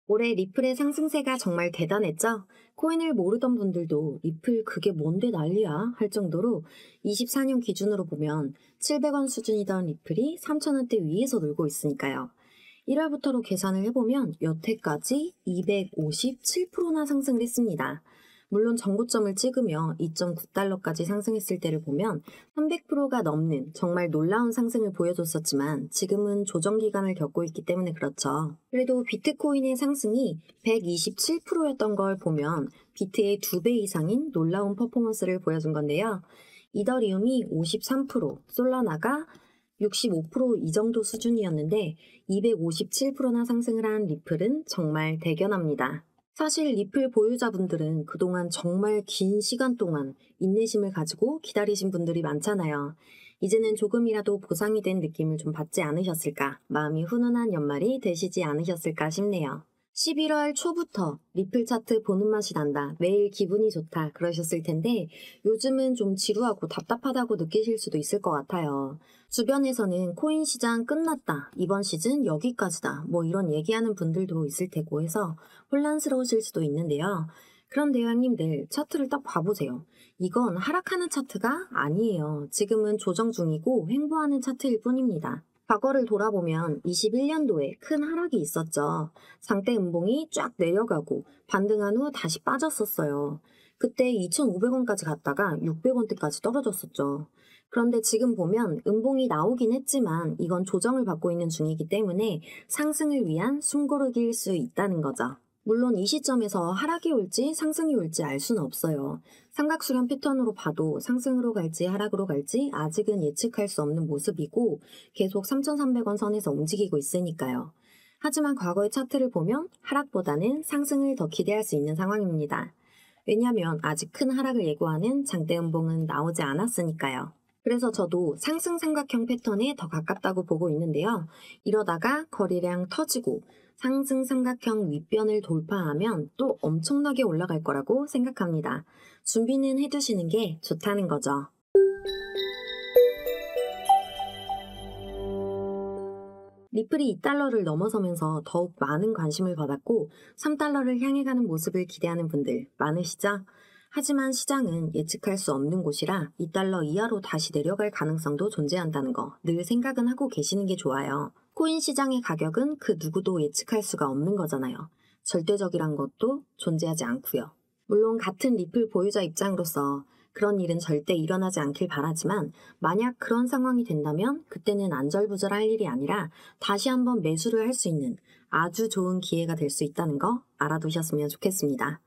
올해 리플의 상승세가 정말 대단했죠? 코인을 모르던 분들도 리플 그게 뭔데 난리야? 할 정도로 24년 기준으로 보면 700원 수준이던 리플이 3,000원대 위에서 놀고 있으니까요. 1월부터로 계산을 해보면 여태까지 257%나 상승을 했습니다. 물론 정고점을 찍으며 2.9달러까지 상승했을 때를 보면 300%가 넘는 정말 놀라운 상승을 보여줬었지만 지금은 조정 기간을 겪고 있기 때문에 그렇죠. 그래도 비트코인의 상승이 127%였던 걸 보면 비트의 2배 이상인 놀라운 퍼포먼스를 보여준 건데요. 이더리움이 53%, 솔라나가 65%이 정도 수준이었는데 257%나 상승을 한 리플은 정말 대견합니다. 사실 리플 보유자분들은 그동안 정말 긴 시간 동안 인내심을 가지고 기다리신 분들이 많잖아요. 이제는 조금이라도 보상이 된 느낌을 좀 받지 않으셨을까, 마음이 훈훈한 연말이 되시지 않으셨을까 싶네요. 11월 초부터 리플 차트 보는 맛이 난다, 매일 기분이 좋다 그러셨을 텐데 요즘은 좀 지루하고 답답하다고 느끼실 수도 있을 것 같아요. 주변에서는 코인 시장 끝났다, 이번 시즌 여기까지다 뭐 이런 얘기하는 분들도 있을 테고 해서 혼란스러우실 수도 있는데요. 그런데요, 형님들, 차트를 딱 봐보세요. 이건 하락하는 차트가 아니에요. 지금은 조정 중이고 횡보하는 차트일 뿐입니다. 과거를 돌아보면 21년도에 큰 하락이 있었죠. 장대 음봉이 쫙 내려가고 반등한 후 다시 빠졌었어요. 그때 2,500원까지 갔다가 600원대까지 떨어졌었죠. 그런데 지금 보면 음봉이 나오긴 했지만 이건 조정을 받고 있는 중이기 때문에 상승을 위한 숨고르기일 수 있다는 거죠. 물론 이 시점에서 하락이 올지 상승이 올지 알 수는 없어요. 삼각수렴 패턴으로 봐도 상승으로 갈지 하락으로 갈지 아직은 예측할 수 없는 모습이고 계속 3,300원 선에서 움직이고 있으니까요. 하지만 과거의 차트를 보면 하락보다는 상승을 더 기대할 수 있는 상황입니다. 왜냐하면 아직 큰 하락을 예고하는 장대 음봉은 나오지 않았으니까요. 그래서 저도 상승 삼각형 패턴에 더 가깝다고 보고 있는데요. 이러다가 거래량 터지고 상승 삼각형 윗변을 돌파하면 또 엄청나게 올라갈 거라고 생각합니다. 준비는 해두시는 게 좋다는 거죠. 리플이 2달러를 넘어서면서 더욱 많은 관심을 받았고 3달러를 향해 가는 모습을 기대하는 분들 많으시죠? 하지만 시장은 예측할 수 없는 곳이라 2달러 이하로 다시 내려갈 가능성도 존재한다는 거 늘 생각은 하고 계시는 게 좋아요. 코인 시장의 가격은 그 누구도 예측할 수가 없는 거잖아요. 절대적이란 것도 존재하지 않고요. 물론 같은 리플 보유자 입장으로서 그런 일은 절대 일어나지 않길 바라지만 만약 그런 상황이 된다면 그때는 안절부절할 일이 아니라 다시 한번 매수를 할 수 있는 아주 좋은 기회가 될 수 있다는 거 알아두셨으면 좋겠습니다.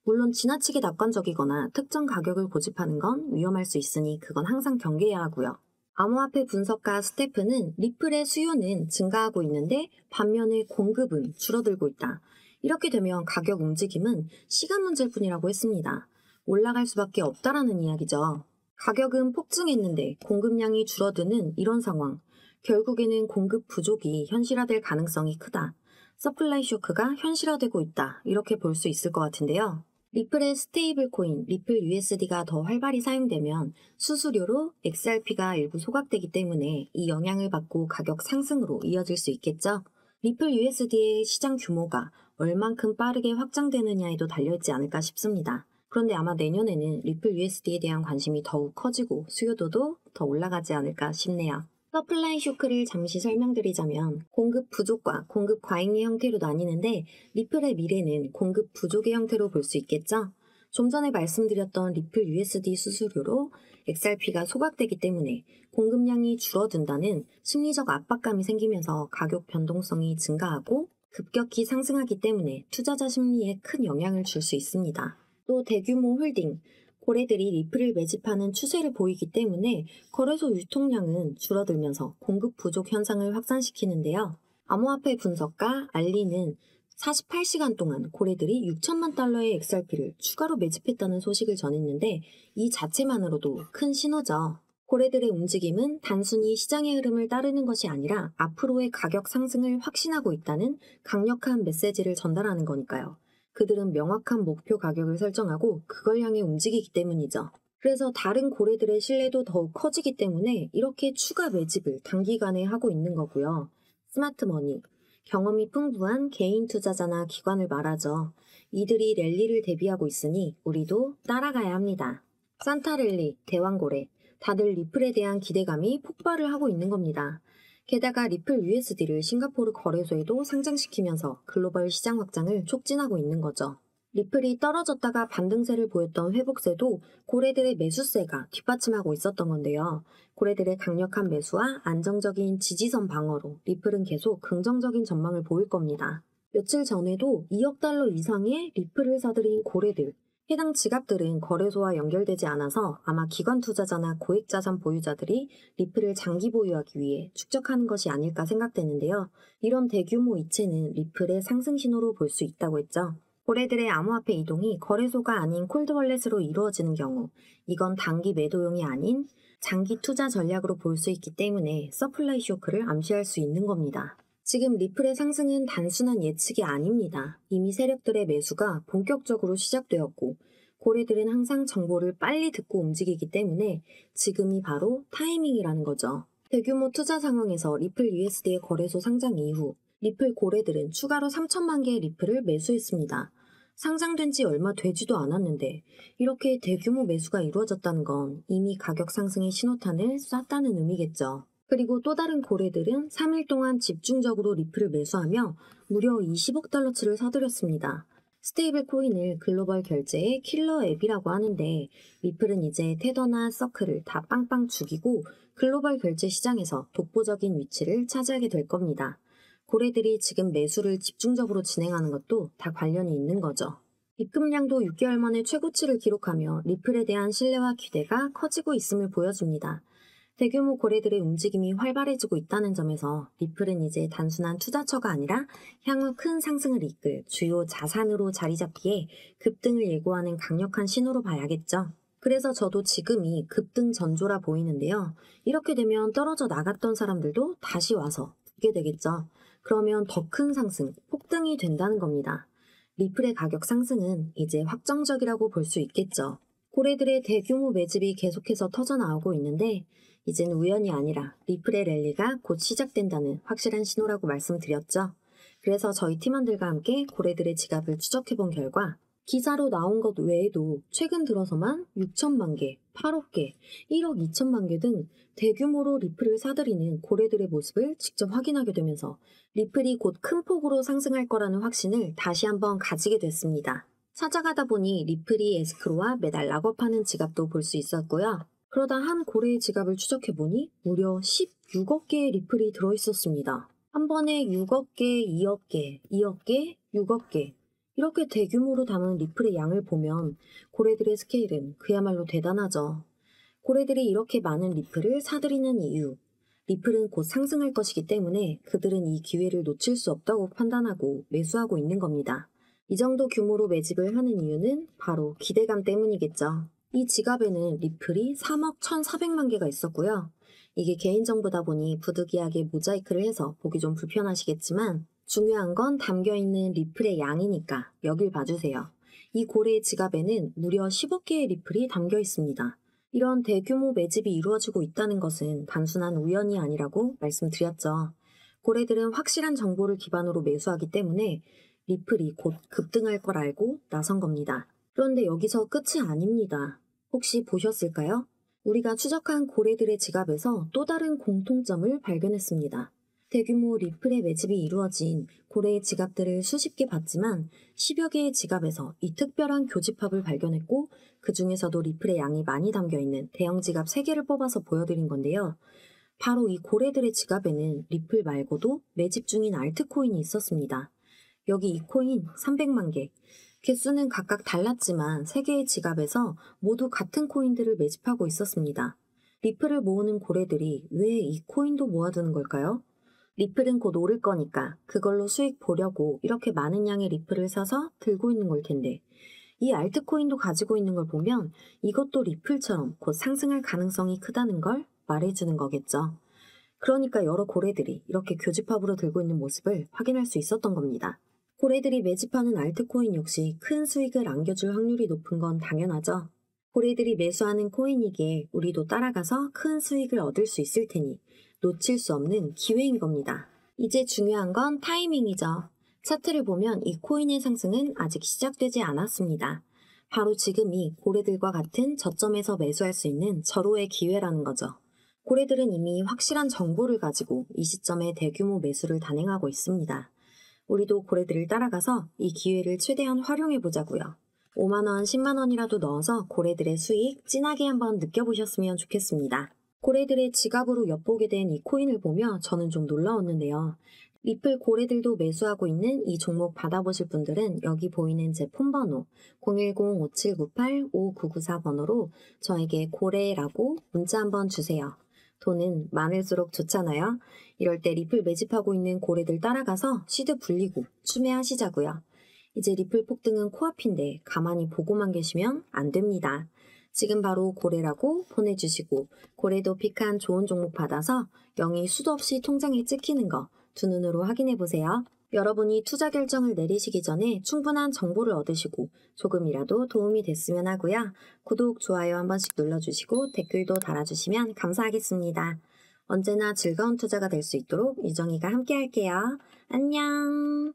물론 지나치게 낙관적이거나 특정 가격을 고집하는 건 위험할 수 있으니 그건 항상 경계해야 하고요. 암호화폐 분석가 스테프는 리플의 수요는 증가하고 있는데 반면에 공급은 줄어들고 있다. 이렇게 되면 가격 움직임은 시간 문제일 뿐이라고 했습니다. 올라갈 수밖에 없다라는 이야기죠. 가격은 폭증했는데 공급량이 줄어드는 이런 상황. 결국에는 공급 부족이 현실화될 가능성이 크다. 서플라이 쇼크가 현실화되고 있다. 이렇게 볼 수 있을 것 같은데요. 리플의 스테이블 코인, 리플 USD가 더 활발히 사용되면 수수료로 XRP가 일부 소각되기 때문에 이 영향을 받고 가격 상승으로 이어질 수 있겠죠. 리플 USD의 시장 규모가 얼만큼 빠르게 확장되느냐에도 달려있지 않을까 싶습니다. 그런데 아마 내년에는 리플 USD에 대한 관심이 더욱 커지고 수요도도 더 올라가지 않을까 싶네요. 서플라이 쇼크를 잠시 설명드리자면 공급 부족과 공급 과잉의 형태로 나뉘는데 리플의 미래는 공급 부족의 형태로 볼 수 있겠죠? 좀 전에 말씀드렸던 리플 USD 수수료로 XRP가 소각되기 때문에 공급량이 줄어든다는 심리적 압박감이 생기면서 가격 변동성이 증가하고 급격히 상승하기 때문에 투자자 심리에 큰 영향을 줄 수 있습니다. 또 대규모 홀딩, 고래들이 리플을 매집하는 추세를 보이기 때문에 거래소 유통량은 줄어들면서 공급 부족 현상을 확산시키는데요. 암호화폐 분석가 알리는 48시간 동안 고래들이 6천만 달러의 XRP를 추가로 매집했다는 소식을 전했는데 이 자체만으로도 큰 신호죠. 고래들의 움직임은 단순히 시장의 흐름을 따르는 것이 아니라 앞으로의 가격 상승을 확신하고 있다는 강력한 메시지를 전달하는 거니까요. 그들은 명확한 목표 가격을 설정하고 그걸 향해 움직이기 때문이죠. 그래서 다른 고래들의 신뢰도 더욱 커지기 때문에 이렇게 추가 매집을 단기간에 하고 있는 거고요. 스마트머니, 경험이 풍부한 개인 투자자나 기관을 말하죠. 이들이 랠리를 대비하고 있으니 우리도 따라가야 합니다. 산타랠리, 대왕고래, 다들 리플에 대한 기대감이 폭발을 하고 있는 겁니다. 게다가 리플 USD를 싱가포르 거래소에도 상장시키면서 글로벌 시장 확장을 촉진하고 있는 거죠. 리플이 떨어졌다가 반등세를 보였던 회복세도 고래들의 매수세가 뒷받침하고 있었던 건데요. 고래들의 강력한 매수와 안정적인 지지선 방어로 리플은 계속 긍정적인 전망을 보일 겁니다. 며칠 전에도 2억 달러 이상의 리플을 사들인 고래들, 해당 지갑들은 거래소와 연결되지 않아서 아마 기관 투자자나 고액자산 보유자들이 리플을 장기 보유하기 위해 축적하는 것이 아닐까 생각되는데요. 이런 대규모 이체는 리플의 상승 신호로 볼 수 있다고 했죠. 고래들의 암호화폐 이동이 거래소가 아닌 콜드월렛으로 이루어지는 경우, 이건 단기 매도용이 아닌 장기 투자 전략으로 볼 수 있기 때문에 서플라이 쇼크를 암시할 수 있는 겁니다. 지금 리플의 상승은 단순한 예측이 아닙니다. 이미 세력들의 매수가 본격적으로 시작되었고 고래들은 항상 정보를 빨리 듣고 움직이기 때문에 지금이 바로 타이밍이라는 거죠. 대규모 투자 상황에서 리플 USD의 거래소 상장 이후 리플 고래들은 추가로 3천만 개의 리플을 매수했습니다. 상장된 지 얼마 되지도 않았는데 이렇게 대규모 매수가 이루어졌다는 건 이미 가격 상승의 신호탄을 쐈다는 의미겠죠. 그리고 또 다른 고래들은 3일 동안 집중적으로 리플을 매수하며 무려 20억 달러치를 사들였습니다. 스테이블 코인을 글로벌 결제의 킬러 앱이라고 하는데 리플은 이제 테더나 서클을 다 빵빵 죽이고 글로벌 결제 시장에서 독보적인 위치를 차지하게 될 겁니다. 고래들이 지금 매수를 집중적으로 진행하는 것도 다 관련이 있는 거죠. 입금량도 6개월 만에 최고치를 기록하며 리플에 대한 신뢰와 기대가 커지고 있음을 보여줍니다. 대규모 고래들의 움직임이 활발해지고 있다는 점에서 리플은 이제 단순한 투자처가 아니라 향후 큰 상승을 이끌 주요 자산으로 자리 잡기에 급등을 예고하는 강력한 신호로 봐야겠죠. 그래서 저도 지금이 급등 전조라 보이는데요. 이렇게 되면 떨어져 나갔던 사람들도 다시 와서 붙게 되겠죠. 그러면 더 큰 상승, 폭등이 된다는 겁니다. 리플의 가격 상승은 이제 확정적이라고 볼 수 있겠죠. 고래들의 대규모 매집이 계속해서 터져나오고 있는데 이젠 우연이 아니라 리플의 랠리가 곧 시작된다는 확실한 신호라고 말씀드렸죠. 그래서 저희 팀원들과 함께 고래들의 지갑을 추적해본 결과 기사로 나온 것 외에도 최근 들어서만 6천만 개, 8억 개, 1억 2천만 개 등 대규모로 리플을 사들이는 고래들의 모습을 직접 확인하게 되면서 리플이 곧 큰 폭으로 상승할 거라는 확신을 다시 한번 가지게 됐습니다. 찾아가다 보니 리플이 에스크로와 매달 락업하는 지갑도 볼 수 있었고요. 그러다 한 고래의 지갑을 추적해보니 무려 16억 개의 리플이 들어있었습니다. 한 번에 6억 개, 2억 개, 2억 개, 6억 개 이렇게 대규모로 담은 리플의 양을 보면 고래들의 스케일은 그야말로 대단하죠. 고래들이 이렇게 많은 리플을 사들이는 이유, 리플은 곧 상승할 것이기 때문에 그들은 이 기회를 놓칠 수 없다고 판단하고 매수하고 있는 겁니다. 이 정도 규모로 매집을 하는 이유는 바로 기대감 때문이겠죠. 이 지갑에는 리플이 3억 1,400만 개가 있었고요. 이게 개인정보다 보니 부득이하게 모자이크를 해서 보기 좀 불편하시겠지만 중요한 건 담겨있는 리플의 양이니까 여길 봐주세요. 이 고래의 지갑에는 무려 10억 개의 리플이 담겨 있습니다. 이런 대규모 매집이 이루어지고 있다는 것은 단순한 우연이 아니라고 말씀드렸죠. 고래들은 확실한 정보를 기반으로 매수하기 때문에 리플이 곧 급등할 걸 알고 나선 겁니다. 그런데 여기서 끝이 아닙니다. 혹시 보셨을까요? 우리가 추적한 고래들의 지갑에서 또 다른 공통점을 발견했습니다. 대규모 리플의 매집이 이루어진 고래의 지갑들을 수십 개 봤지만 10여 개의 지갑에서 이 특별한 교집합을 발견했고 그 중에서도 리플의 양이 많이 담겨있는 대형 지갑 3개를 뽑아서 보여드린 건데요. 바로 이 고래들의 지갑에는 리플 말고도 매집 중인 알트코인이 있었습니다. 여기 이 코인 300만 개. 개수는 각각 달랐지만 3개의 지갑에서 모두 같은 코인들을 매집하고 있었습니다. 리플을 모으는 고래들이 왜 이 코인도 모아두는 걸까요? 리플은 곧 오를 거니까 그걸로 수익 보려고 이렇게 많은 양의 리플을 사서 들고 있는 걸 텐데 이 알트코인도 가지고 있는 걸 보면 이것도 리플처럼 곧 상승할 가능성이 크다는 걸 말해주는 거겠죠. 그러니까 여러 고래들이 이렇게 교집합으로 들고 있는 모습을 확인할 수 있었던 겁니다. 고래들이 매집하는 알트코인 역시 큰 수익을 안겨줄 확률이 높은 건 당연하죠. 고래들이 매수하는 코인이기에 우리도 따라가서 큰 수익을 얻을 수 있을 테니 놓칠 수 없는 기회인 겁니다. 이제 중요한 건 타이밍이죠. 차트를 보면 이 코인의 상승은 아직 시작되지 않았습니다. 바로 지금이 고래들과 같은 저점에서 매수할 수 있는 절호의 기회라는 거죠. 고래들은 이미 확실한 정보를 가지고 이 시점에 대규모 매수를 단행하고 있습니다. 우리도 고래들을 따라가서 이 기회를 최대한 활용해 보자고요. 5만원, 10만원이라도 넣어서 고래들의 수익 진하게 한번 느껴보셨으면 좋겠습니다. 고래들의 지갑으로 엿보게 된 이 코인을 보며 저는 좀 놀라웠는데요. 리플 고래들도 매수하고 있는 이 종목 받아보실 분들은 여기 보이는 제 폰번호 010-5798-5994번호로 저에게 고래라고 문자 한번 주세요. 돈은 많을수록 좋잖아요. 이럴 때 리플 매집하고 있는 고래들 따라가서 시드 불리고 추매하시자고요. 이제 리플 폭등은 코앞인데 가만히 보고만 계시면 안 됩니다. 지금 바로 고래라고 보내주시고 고래도 픽한 좋은 종목 받아서 영이 수도 없이 통장에 찍히는 거 두 눈으로 확인해 보세요. 여러분이 투자 결정을 내리시기 전에 충분한 정보를 얻으시고 조금이라도 도움이 됐으면 하고요. 구독, 좋아요 한 번씩 눌러주시고 댓글도 달아주시면 감사하겠습니다. 언제나 즐거운 투자가 될 수 있도록 유정이가 함께 할게요. 안녕.